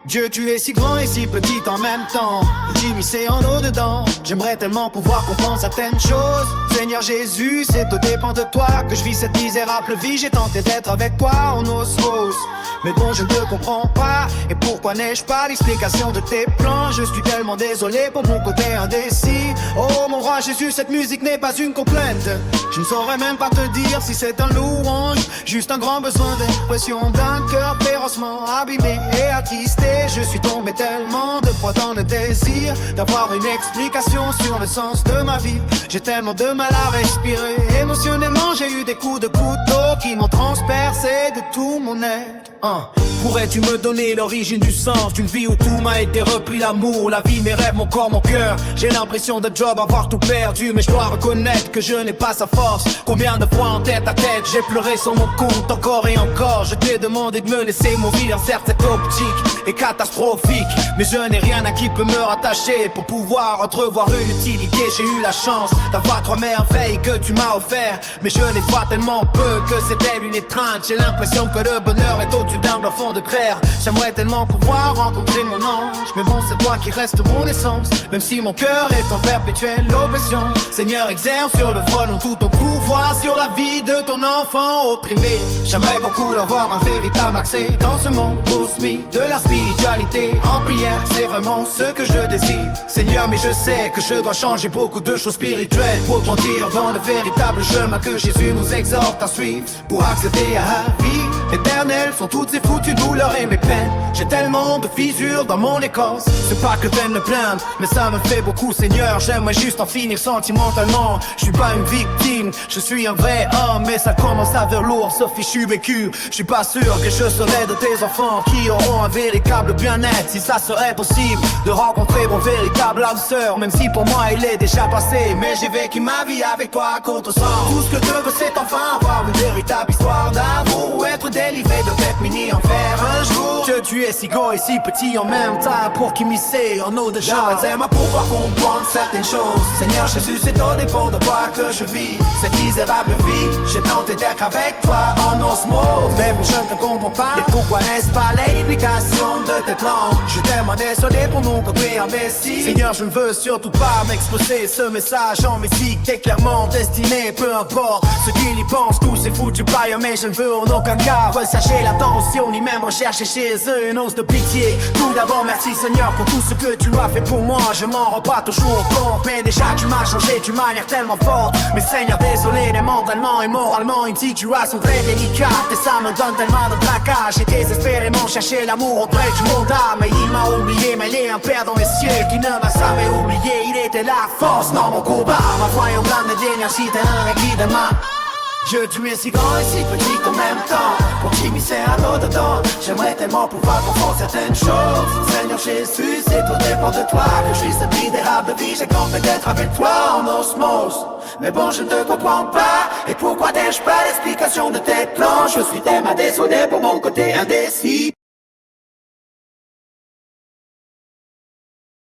Dieu, tu es si grand et si petit en même temps. Jimmy, c'est en eau dedans. J'aimerais tellement pouvoir comprendre certaines choses. Seigneur Jésus, c'est tout dépend de toi que je vis cette misérable vie. J'ai tenté d'être avec toi en osmose, mais bon, je ne comprends pas. Et pourquoi n'ai-je pas l'explication de tes plans? Je suis tellement désolé pour mon côté indécis. Oh mon roi Jésus, cette musique n'est pas une complainte. Je ne saurais même pas te dire si c'est un louange. Juste un grand besoin d'expression d'un cœur férocement abîmé et attristé. Je suis tombé tellement de fois dans le désir d'avoir une explication sur le sens de ma vie. J'ai tellement de mal à respirer. Émotionnellement, j'ai eu des coups de couteau qui m'ont transpercé de tout mon être. Pourrais-tu me donner l'origine du sens d'une vie où tout m'a été repris, l'amour, la vie, mes rêves, mon corps, mon cœur? J'ai l'impression de job avoir tout perdu, mais je dois reconnaître que je n'ai pas sa force. Combien de fois en tête à tête j'ai pleuré sur mon compte encore et encore. Je t'ai demandé de me laisser mourir, certes cette optique est catastrophique, mais je n'ai rien à qui peut me rattacher pour pouvoir entrevoir une utilité. J'ai eu la chance d'avoir trois merveilles que tu m'as offert, mais je les vois tellement peu que c'était une étreinte. J'ai l'impression que le bonheur est au-dessus d'un plafond de terre. J'aimerais tellement pouvoir rencontrer mon ange, mais bon, c'est toi qui reste mon essence. Même si mon cœur est en perpétuelle oppression, Seigneur, exerce sur le volant tout ton pouvoir sur la vie de ton enfant opprimé. J'aimerais beaucoup avoir un véritable accès dans ce monde cosmique de la spiritualité. En prière, c'est vraiment ce que je désire, Seigneur, mais je sais que je dois changer beaucoup de choses spirituelles pour grandir dans le véritable chemin que Jésus nous exhorte à suivre pour accéder à la vie éternelle. Sont toutes ces foutues douleurs et mes peines. J'ai tellement de fissures dans mon écorce. C'est pas que j'aime me plaindre, mais ça me fait beaucoup, Seigneur. J'aimerais juste en finir sentimentalement. Je suis pas une victime, je suis un vrai homme, mais ça commence à faire lourd, ce fichu vécu. Je suis pas sûr que je serai de tes enfants qui auront un véritable bien-être. Si ça serait possible de rencontrer mon véritable âme sœur, même si pour moi il est déjà passé, mais j'ai vécu ma vie avec toi à contre-sens. Tout ce que je veux c'est enfin avoir une véritable histoire d'amour, ou être délivré de tête mini en fer un jour. Que tu es si grand et si petit en même temps pour qu'immiscer en eau de joie. J'aime à pouvoir comprendre certaines choses, Seigneur Jésus, c'est au dépend de toi que je vis cette misérable vie. J'ai tenté d'être avec toi en osmose, mais bon, je ne te comprends pas. Et pourquoi n'est-ce pas l'explication de tes plans? Je suis tellement désolé pour mon côté imbécile. Seigneur, je ne veux surtout pas m'exposer. Ce message en musique t'est clairement destiné. Peu importe ce qu'ils y pensent, tous ces foutus païens, mais je ne veux en aucun cas rechercher l'attention, ni même rechercher chez eux une once de pitié. Tout d'abord, merci Seigneur pour tout ce que tu as fait pour moi. Je m'en rends pas toujours compte, mais déjà tu m'as changé d'une manière tellement forte. Mais Seigneur, désolé, mais mentalement et moralement une situation très délicate, et ça me donne tellement de blacage. J'ai désespérément cherché l'amour auprès du monde, mais il m'a oublié. Mais il est un père dans les cieux qui ne m'a jamais oublié. Il était la force dans mon combat, ma foi est pleine d'énergie, t'es un évidemment. Dieu, tu es si grand et si petit en même temps. Pour qui m'y sert à l'eau dedans. J'aimerais tellement pouvoir comprendre certaines choses. Seigneur Jésus, c'est tout dépend de toi que je suis cette misérable vie. J'ai compris d'être avec toi en osmose, mais bon, je ne te comprends pas. Et pourquoi n'ai-je pas l'explication de tes plans? Je suis tellement désolé pour mon côté indécis.